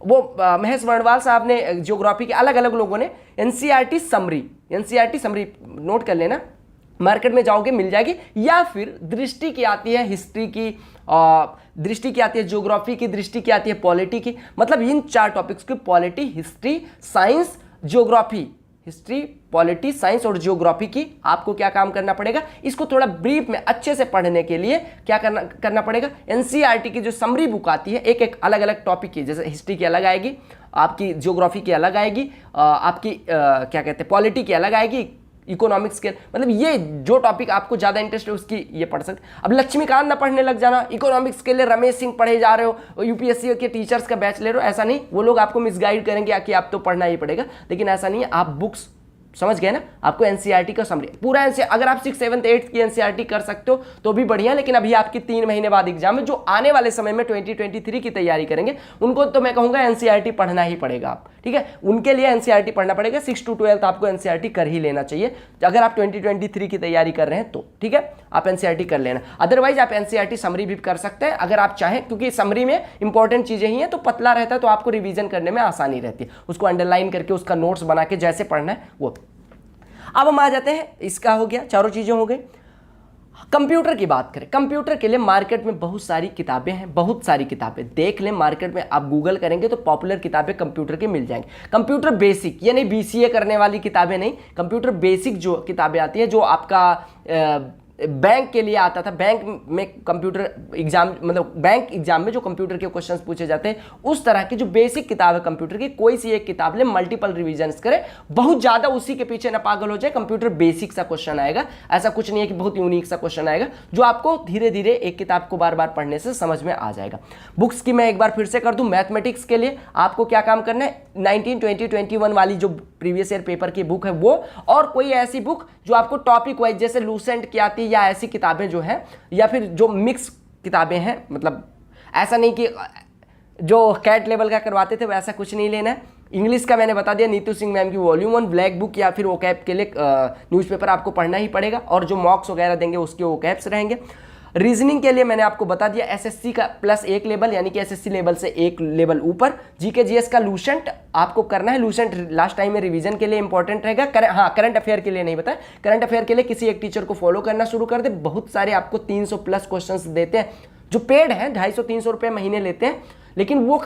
वो महेश वर्णवाल साहब ने, जियोग्राफी के अलग अलग लोगों ने एनसीईआरटी समरी नोट कर लेना, मार्केट में जाओगे मिल जाएगी। या फिर दृष्टि की आती है हिस्ट्री की, दृष्टि की आती है ज्योग्राफी की, दृष्टि की आती है पॉलिटी की, मतलब इन 4 टॉपिक्स की, polity, history, science, geography, history, polity, science और ज्योग्राफी की आपको क्या काम करना पड़ेगा? इसको थोड़ा ब्रीफ में अच्छे से पढ़ने के लिए क्या करना पड़ेगा? एनसीईआरटी की जो समरी बुक आती है, एक एक अलग अलग टॉपिक की, जैसे हिस्ट्री की अलग आएगी, आपकी ज्योग्राफी की अलग आएगी, आपकी क्या कहते हैं, पॉलिटी की अलग आएगी, इकोनॉमिक्स के, मतलब ये जो टॉपिक आपको ज़्यादा इंटरेस्ट है उसकी ये पढ़ सकते। अब लक्ष्मीकांत ना पढ़ने लग जाना, इकोनॉमिक्स के लिए रमेश सिंह पढ़े जा रहे हो, यूपीएससी के टीचर्स का बैच ले रहे हो, ऐसा नहीं। वो लोग आपको मिसगाइड करेंगे कि आप तो पढ़ना ही पड़ेगा, लेकिन ऐसा नहीं है। आप बुक्स समझ गए ना, आपको एनसीईआरटी का समरी पूरा अगर आप 6th 7th 8th की एनसीईआरटी कर सकते हो तो भी बढ़िया, लेकिन अभी आपकी 3 महीने बाद एग्जाम है, जो आने वाले समय में 2023 की तैयारी करेंगे उनको तो मैं कहूंगा एनसीईआरटी पढ़ना ही पड़ेगा आप, ठीक है, उनके लिए एनसीईआरटी पढ़ना पड़ेगा। 6 to 12 आपको एनसीईआरटी कर ही लेना चाहिए अगर आप 2023 की तैयारी कर रहे हैं तो, ठीक है, आप एनसीईआरटी कर लेना। अदरवाइज आप एनसीईआरटी समरी भी कर सकते हैं अगर आप चाहें, क्योंकि समरी में इंपॉर्टेंट चीजें ही हैं, तो पतला रहता है तो आपको रिवीजन करने में आसानी रहती है, उसको अंडरलाइन करके उसका नोट्स बना के जैसे पढ़ना है वो। अब हम आ जाते हैं, इसका हो गया, चारों चीजें हो गई। कंप्यूटर की बात करें, कंप्यूटर के लिए मार्केट में बहुत सारी किताबें हैं, बहुत सारी किताबें देख लें मार्केट में, आप गूगल करेंगे तो पॉपुलर किताबें कंप्यूटर की मिल जाएंगी। कंप्यूटर बेसिक, यानी बीसीए करने वाली किताबें नहीं, कंप्यूटर बेसिक जो किताबें आती है, जो आपका बैंक के लिए आता था, बैंक में कंप्यूटर एग्जाम, मतलब बैंक एग्जाम में जो कंप्यूटर के क्वेश्चंस पूछे जाते हैं, उस तरह की जो बेसिक किताब है कंप्यूटर की, कोई सी एक किताब ले, मल्टीपल रिवीजन्स करें, बहुत ज्यादा उसी के पीछे ना पागल हो जाए। कंप्यूटर बेसिक सा क्वेश्चन आएगा, ऐसा कुछ नहीं है कि बहुत यूनिक सा क्वेश्चन आएगा, जो आपको धीरे धीरे एक किताब को बार बार पढ़ने से समझ में आ जाएगा। बुक्स की मैं एक बार फिर से कर दूं, मैथमेटिक्स के लिए आपको क्या काम करना है, 19, 20, 21 वाली जो प्रीवियस ईयर पेपर की बुक है वो, और कोई ऐसी बुक जो आपको टॉपिक वाइज, जैसे लूसेंट की आती है, या ऐसी किताबें जो हैं, या फिर जो मिक्स किताबें हैं, मतलब ऐसा नहीं कि जो कैट लेवल का करवाते थे वैसा कुछ नहीं लेना है। इंग्लिश का मैंने बता दिया, नीतू सिंह मैम की वॉल्यूम 1 ब्लैक बुक, या फिर ओकैप के लिए न्यूज़पेपर आपको पढ़ना ही पड़ेगा, और जो मॉक्स वगैरह देंगे उसके ओकैप्स रहेंगे। रीजनिंग के लिए मैंने आपको बता दिया एसएससी का +1 लेवल, यानी कि एसएससी लेवल से 1 लेवल ऊपर। जीके जीएस का लूसेंट आपको करना है, लूसेंट लास्ट टाइम में रिवीजन के लिए इंपॉर्टेंट रहेगा। करंट अफेयर के लिए नहीं बताया, करंट अफेयर के लिए किसी एक टीचर को फॉलो करना शुरू कर दे, बहुत सारे आपको 300+ क्वेश्चंस देते हैं, जो पेड हैं, 250-300 रुपये महीने लेते हैं, लेकिन वो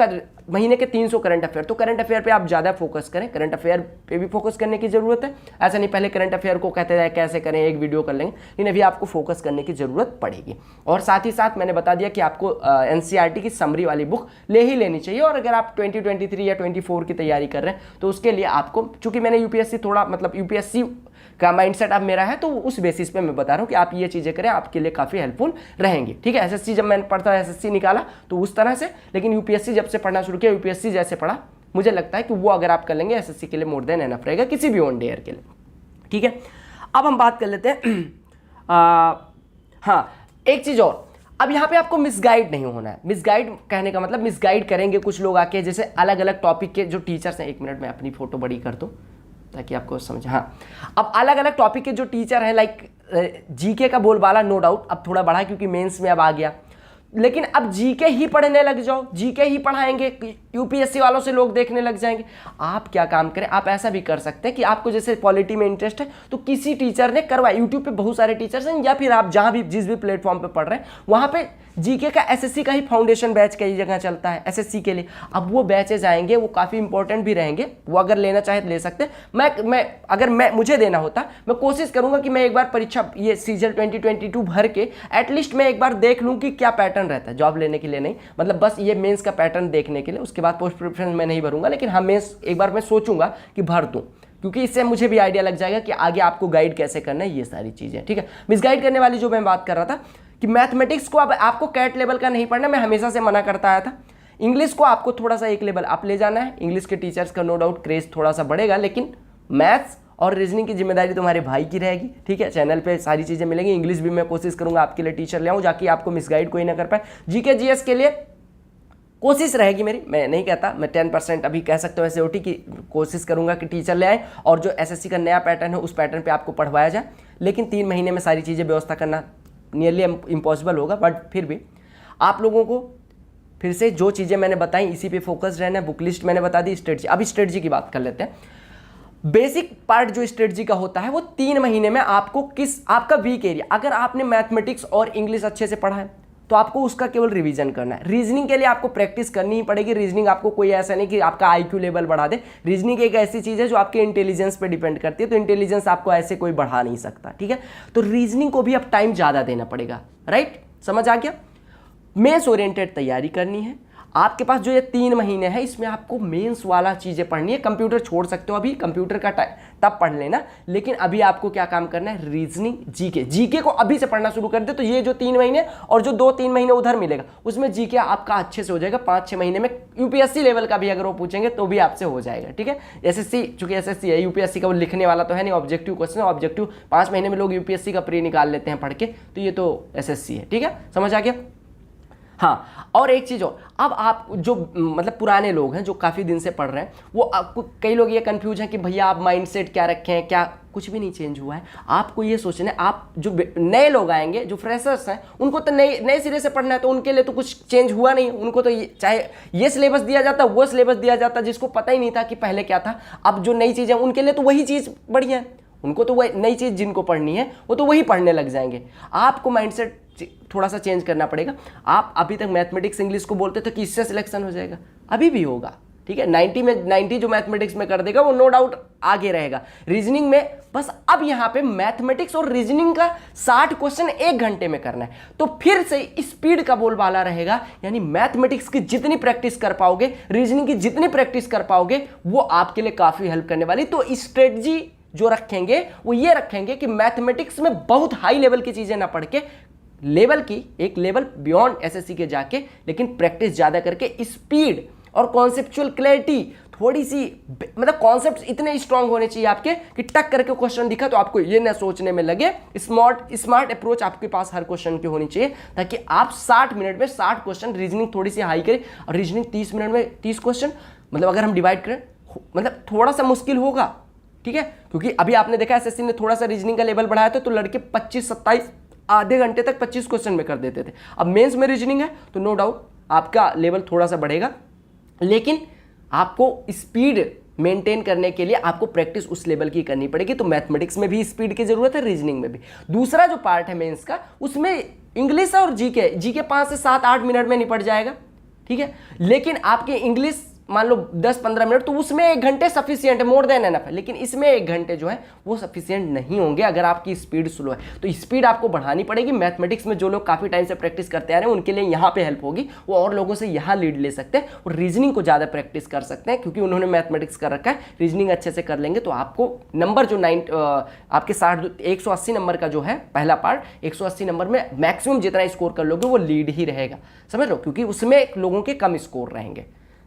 महीने के 300 करंट अफेयर, तो करंट अफेयर पे आप ज़्यादा फोकस करें, करंट अफेयर पे भी फोकस करने की ज़रूरत है। ऐसा नहीं पहले करंट अफेयर को कहते हैं कैसे करें, एक वीडियो कर लेंगे, लेकिन अभी आपको फोकस करने की ज़रूरत पड़ेगी। और साथ ही साथ मैंने बता दिया कि आपको एनसीईआरटी की समरी वाली बुक ले ही लेनी चाहिए। और अगर आप 2023 या 24 की तैयारी कर रहे हैं तो उसके लिए आपको, चूंकि मैंने यूपीएससी थोड़ा, मतलब यूपीएससी का माइंडसेट अब मेरा है, तो उस बेसिस पे मैं बता रहा हूँ कि आप ये चीज़ें करें, आपके लिए काफ़ी हेल्पफुल रहेंगी, ठीक है। एसएससी जब मैंने पढ़ता एसएससी निकाला तो उस तरह से, लेकिन यूपीएससी जब से पढ़ना शुरू किया, यूपीएससी जैसे पढ़ा, मुझे लगता है कि वो अगर आप कर लेंगे एसएससी के लिए मोर देन एनफ रहेगा, किसी भी वन डे ईयर के लिए, ठीक है। अब हम बात कर लेते हैं हाँ, एक चीज़ और, अब यहाँ पे आपको मिसगाइड नहीं होना है। मिसगाइड कहने का मतलब, मिसगाइड करेंगे कुछ लोग आके, जैसे अलग अलग टॉपिक के जो टीचर्स हैं, 1 मिनट में अपनी फोटो बड़ी कर दूँ ताकि आपको समझ, हाँ, अब अलग अलग टॉपिक के जो टीचर हैं, लाइक जीके का बोलबाला नो डाउट अब थोड़ा बढ़ा क्योंकि मेंस में अब आ गया, लेकिन अब जीके ही पढ़ने लग जाओ, जीके ही पढ़ाएंगे, यूपीएससी वालों से लोग देखने लग जाएंगे। आप क्या काम करें, आप ऐसा भी कर सकते हैं कि आपको जैसे पॉलिटी में इंटरेस्ट है तो किसी टीचर ने करवाया, यूट्यूब पे बहुत सारे टीचर्स हैं, या फिर आप जहां भी जिस भी प्लेटफॉर्म पे पढ़ रहे हैं वहां पे जीके का एसएससी का ही फाउंडेशन बैच कई जगह चलता है एसएससी के लिए। अब वो बैचेज आएंगे, वो काफ़ी इंपॉर्टेंट भी रहेंगे, वो अगर लेना चाहे तो ले सकते हैं। मैं मुझे देना होता मैं कोशिश करूंगा कि मैं एक बार परीक्षा ये सीजल 2022 भर के एटलीस्ट मैं एक बार देख लूँ कि क्या पैटर्न रहता है, जॉब लेने के लिए नहीं, मतलब बस ये मेंस का पैटर्न देखने के लिए। उसके बाद पोस्ट प्रिपरेशन मैं नहीं भरूंगा, लेकिन हाँ मेंस एक बार मैं सोचूंगा कि भर दूँ, क्योंकि इससे मुझे भी आइडिया लग जाएगा कि आगे आपको गाइड कैसे करना है, ये सारी चीज़ें। ठीक है, मिसगाइड करने वाली जो मैं बात कर रहा था कि मैथमेटिक्स को अब आपको कैट लेवल का नहीं पढ़ना, मैं हमेशा से मना करता आया था। इंग्लिश को आपको थोड़ा सा एक लेवल अप ले जाना है, इंग्लिश के टीचर्स का नो डाउट क्रेज थोड़ा सा बढ़ेगा, लेकिन मैथ्स और रीजनिंग की जिम्मेदारी तुम्हारे भाई की रहेगी। ठीक है, चैनल पे सारी चीज़ें मिलेंगी। इंग्लिश भी मैं कोशिश करूंगा आपके लिए टीचर ले आऊँ, जाकि आपको मिसगाइड कोई ना कर पाए। जीके जीएस के लिए कोशिश रहेगी मेरी, मैं नहीं कहता, मैं 10% अभी कह सकता हूँ ऐसे ओटी की कोशिश करूंगा कि टीचर ले आए और जो एसएससी का नया पैटर्न है उस पैटर्न पे आपको पढ़वाया जाए। लेकिन 3 महीने में सारी चीज़ें व्यवस्था करना नियरली इम्पॉसिबल होगा, बट फिर भी आप लोगों को फिर से जो चीज़ें मैंने बताई इसी पे फोकस रहना है। बुक लिस्ट मैंने बता दी, स्ट्रेटजी, अभी स्ट्रेटजी की बात कर लेते हैं। बेसिक पार्ट जो स्ट्रेटजी का होता है वो 3 महीने में आपको आपका वीक एरिया, अगर आपने मैथमेटिक्स और इंग्लिश अच्छे से पढ़ा है तो आपको उसका केवल रिवीजन करना है। रीजनिंग के लिए आपको प्रैक्टिस करनी ही पड़ेगी। रीजनिंग आपको कोई ऐसा नहीं कि आपका आईक्यू लेवल बढ़ा दे, रीजनिंग एक ऐसी चीज़ है जो आपके इंटेलिजेंस पे डिपेंड करती है, तो इंटेलिजेंस आपको ऐसे कोई बढ़ा नहीं सकता। ठीक है, तो रीजनिंग को भी अब टाइम ज़्यादा देना पड़ेगा। राइट, समझ आ गया। मेंस ओरिएंटेड तैयारी करनी है आपके पास। जो ये 3 महीने हैं इसमें आपको मेंस वाला चीज़ें पढ़नी है। कंप्यूटर छोड़ सकते हो अभी, कंप्यूटर का तब पढ़ लेना, लेकिन अभी आपको क्या काम करना है, रीजनिंग, जीके को अभी से पढ़ना शुरू कर दे, तो ये जो 3 महीने और जो 2-3 महीने उधर मिलेगा उसमें जीके आपका अच्छे से हो जाएगा। 5-6 महीने में यूपीएससी लेवल का भी अगर वो पूछेंगे तो भी आपसे हो जाएगा। ठीक है, एसएससी, चूंकि एसएससी है, यूपीएससी का वो लिखने वाला तो है नहीं, ऑब्जेक्टिव क्वेश्चन, ऑब्जेक्टिव 5 महीने में लोग यूपीएससी का प्री निकाल लेते हैं पढ़ के, तो ये तो एसएससी है। ठीक है, समझ आ गया। हाँ, और एक चीज़ और, अब आप जो मतलब पुराने लोग हैं जो काफ़ी दिन से पढ़ रहे हैं, वो आपको कई लोग ये कंफ्यूज हैं कि भैया आप माइंडसेट क्या रखें हैं, क्या कुछ भी नहीं चेंज हुआ है। आपको ये सोचना है, आप जो नए लोग आएंगे, जो फ्रेशर्स हैं, उनको तो नए सिरे से पढ़ना है, तो उनके लिए तो कुछ चेंज हुआ नहीं। उनको तो चाहे ये सिलेबस दिया जाता, वो सिलेबस दिया जाता, जिसको पता ही नहीं था कि पहले क्या था। अब जो नई चीज़ है उनके लिए तो वही चीज़ बढ़िया है, उनको तो वही नई चीज़ जिनको पढ़नी है वो तो वही पढ़ने लग जाएंगे। आपको माइंडसेट थोड़ा सा चेंज करना पड़ेगा। आप अभी तक मैथमेटिक्स इंग्लिश को बोलते थे कि इससे सिलेक्शन हो जाएगा, अभी भी होगा। ठीक है, 90 में 90 जो मैथमेटिक्स में कर देगा वो नो डाउट आगे रहेगा। रीजनिंग में बस अब यहाँ पे मैथमेटिक्स और रीजनिंग का 60 क्वेश्चन 1 घंटे में करना है, तो फिर से स्पीड का बोलबाला रहेगा। यानी मैथमेटिक्स की जितनी प्रैक्टिस कर पाओगे, रीजनिंग की जितनी प्रैक्टिस कर पाओगे, वो आपके लिए काफ़ी हेल्प करने वाली। तो स्ट्रेटजी जो रखेंगे वो ये रखेंगे कि मैथमेटिक्स में बहुत हाई लेवल की चीज़ें ना पढ़ के, लेवल की एक लेवल बियॉन्ड एसएससी के जाके, लेकिन प्रैक्टिस ज़्यादा करके स्पीड और कॉन्सेप्चुअल क्लैरिटी थोड़ी सी, मतलब कॉन्सेप्ट्स इतने स्ट्रांग होने चाहिए आपके कि टक करके क्वेश्चन दिखा तो आपको ये ना सोचने में लगे। स्मार्ट अप्रोच आपके पास हर क्वेश्चन की होनी चाहिए, ताकि आप 60 मिनट में 60 क्वेश्चन, रीजनिंग थोड़ी सी हाई करें, और रीजनिंग 30 मिनट में 30 क्वेश्चन, मतलब अगर हम डिवाइड करें, मतलब थोड़ा सा मुश्किल होगा। ठीक है, क्योंकि अभी आपने देखा एसएससी ने थोड़ा सा रीजनिंग का लेवल बढ़ाया था, तो लड़के 25-27 आधे घंटे तक 25 क्वेश्चन में कर देते थे। अब मेंस में रीजनिंग है तो नो डाउट आपका लेवल थोड़ा सा बढ़ेगा, लेकिन आपको स्पीड मेंटेन करने के लिए आपको प्रैक्टिस उस लेवल की करनी पड़ेगी। तो मैथमेटिक्स में भी स्पीड की जरूरत है, रीजनिंग में भी। दूसरा जो पार्ट है मेंस का, उसमें इंग्लिश और जीके 5 से 7-8 मिनट में निपट जाएगा। ठीक है, लेकिन आपके इंग्लिश मान लो 10-15 मिनट, तो उसमें 1 घंटे सफिशियंट है, मोर देन एनफ है। लेकिन इसमें 1 घंटे जो है वो सफिशियंट नहीं होंगे अगर आपकी स्पीड स्लो है, तो स्पीड आपको बढ़ानी पड़ेगी। मैथमेटिक्स में जो लोग काफ़ी टाइम से प्रैक्टिस करते आ रहे हैं उनके लिए यहाँ पे हेल्प होगी, वो और लोगों से यहाँ लीड ले सकते हैं और रीजनिंग को ज़्यादा प्रैक्टिस कर सकते हैं, क्योंकि उन्होंने मैथमेटिक्स कर रखा है। रीजनिंग अच्छे से कर लेंगे तो आपको नंबर जो आपके 180 नंबर का जो है पहला पार्ट, 180 नंबर में मैक्सिमम जितना स्कोर कर लोगे वो लीड ही रहेगा, समझ लो, क्योंकि उसमें लोगों के कम स्कोर रहेंगे।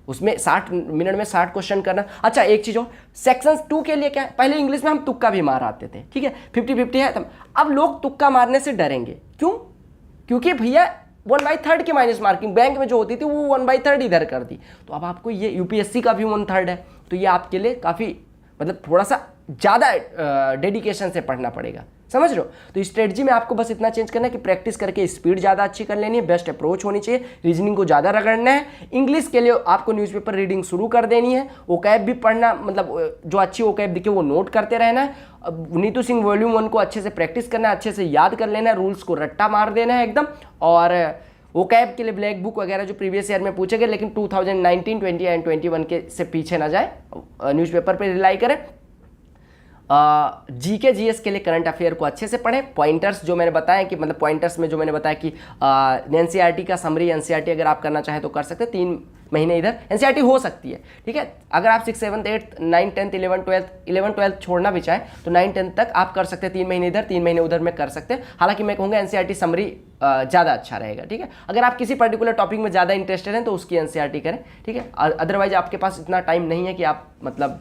उसमें 60 मिनट में 60 क्वेश्चन करना। अच्छा, एक चीज़ और, सेक्शन 2 के लिए क्या है, पहले इंग्लिश में हम तुक्का भी मार आते थे। ठीक है, 50-50 है तब। अब लोग तुक्का मारने से डरेंगे, क्यों? क्योंकि भैया 1/3 की माइनस मार्किंग बैंक में जो होती थी वो 1/3 इधर कर दी। तो अब आपको ये यूपीएससी का भी 1/3 है, तो ये आपके लिए काफ़ी मतलब थोड़ा सा ज़्यादा डेडिकेशन से पढ़ना पड़ेगा, समझ रहे हो? तो स्ट्रेटजी में आपको बस इतना चेंज करना है कि प्रैक्टिस करके स्पीड ज़्यादा अच्छी कर लेनी है, बेस्ट अप्रोच होनी चाहिए, रीजनिंग को ज़्यादा रगड़ना है। इंग्लिश के लिए आपको न्यूज़पेपर रीडिंग शुरू कर देनी है, ओकैब भी पढ़ना, मतलब जो अच्छी ओकैब दिखे वो नोट करते रहना है। नीतू सिंह वॉल्यूम 1 को अच्छे से प्रैक्टिस करना है, अच्छे से याद कर लेना है, रूल्स को रट्टा मार देना है एकदम। और ओकैब के लिए ब्लैक बुक वगैरह जो प्रीवियस ईयर में पूछे गए, लेकिन 2019, 20 एंड 21 के से पीछे ना जाए, न्यूज़पेपर पर रिलाई करें। जीके जीएस के लिए करंट अफेयर को अच्छे से पढ़ें। पॉइंटर्स जो मैंने बताया कि मतलब पॉइंटर्स में जो मैंने बताया कि एनसीईआरटी का समरी, एनसीईआरटी अगर आप करना चाहें तो कर सकते हैं, 3 महीने इधर एनसीईआरटी हो सकती है, ठीक है। अगर आप 6, 7, 8, 9, 10, 11, 12 छोड़ना भी चाहें तो 9, 10 तक आप कर सकते हैं, 3 महीने इधर 3 महीने उधर में कर सकते हैं। हालांकि मैं कहूँगा एनसीईआरटी समरी ज़्यादा अच्छा रहेगा, ठीक है। अगर आप किसी पर्टिकुलर टॉपिक में ज़्यादा इंटरेस्टेड हैं तो उसकी एनसीईआरटी करें, ठीक है। अदरवाइज आपके पास इतना टाइम नहीं है कि आप मतलब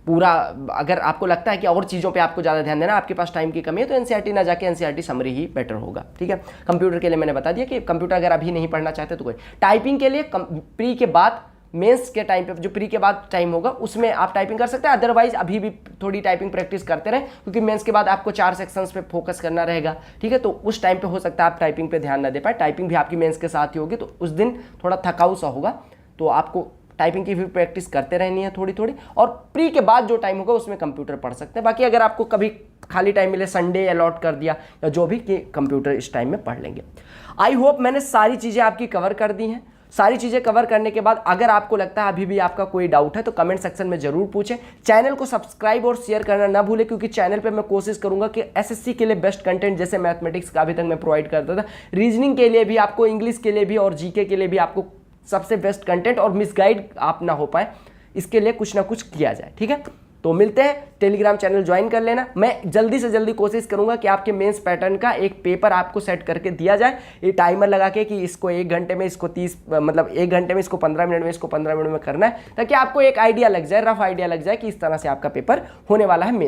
पूरा, अगर आपको लगता है कि और चीज़ों पे आपको ज़्यादा ध्यान देना, आपके पास टाइम की कमी है, तो एनसीईआरटी ना जाके एनसीईआरटी समरी ही बेटर होगा, ठीक है। कंप्यूटर के लिए मैंने बता दिया कि कंप्यूटर अगर अभी नहीं पढ़ना चाहते तो कोई। टाइपिंग के लिए प्री के बाद, मेंस के टाइम पे जो प्री के बाद टाइम होगा उसमें आप टाइपिंग कर सकते हैं। अदरवाइज अभी भी थोड़ी टाइपिंग प्रैक्टिस करते रहें, क्योंकि मेंस के बाद आपको 4 सेक्शंस पे फोकस करना रहेगा, ठीक है। तो उस टाइम पे हो सकता है आप टाइपिंग पे ध्यान ना दे पाए, टाइपिंग भी आपकी मेंस के साथ ही होगी, तो उस दिन थोड़ा थकाऊ सा होगा, तो आपको टाइपिंग की भी प्रैक्टिस करते रहनी है थोड़ी थोड़ी। और प्री के बाद जो टाइम होगा उसमें कंप्यूटर पढ़ सकते हैं। बाकी अगर आपको कभी खाली टाइम मिले, संडे अलॉट कर दिया या जो भी, कि कंप्यूटर इस टाइम में पढ़ लेंगे। आई होप मैंने सारी चीज़ें आपकी कवर कर दी हैं। सारी चीज़ें कवर करने के बाद अगर आपको लगता है अभी भी आपका कोई डाउट है तो कमेंट सेक्शन में जरूर पूछें। चैनल को सब्सक्राइब और शेयर करना ना भूलें, क्योंकि चैनल पे मैं कोशिश करूंगा कि एसएससी के लिए बेस्ट कंटेंट, जैसे मैथमेटिक्स का अभी तक मैं प्रोवाइड करता था, रीजनिंग के लिए भी आपको, इंग्लिश के लिए भी और जीके के लिए भी आपको सबसे बेस्ट कंटेंट, और मिसगाइड आप ना हो पाए, इसके लिए कुछ ना कुछ किया जाए, ठीक है। तो मिलते हैं, टेलीग्राम चैनल ज्वाइन कर लेना। मैं जल्दी से जल्दी कोशिश करूंगा कि आपके मेंस पैटर्न का एक पेपर आपको सेट करके दिया जाए, ये टाइमर लगा के कि इसको 1 घंटे में, इसको 30, मतलब 1 घंटे में, इसको 15 मिनट में, इसको 15 मिनट में करना है, ताकि आपको एक आइडिया लग जाए, रफ आइडिया लग जाए कि इस तरह से आपका पेपर होने वाला है।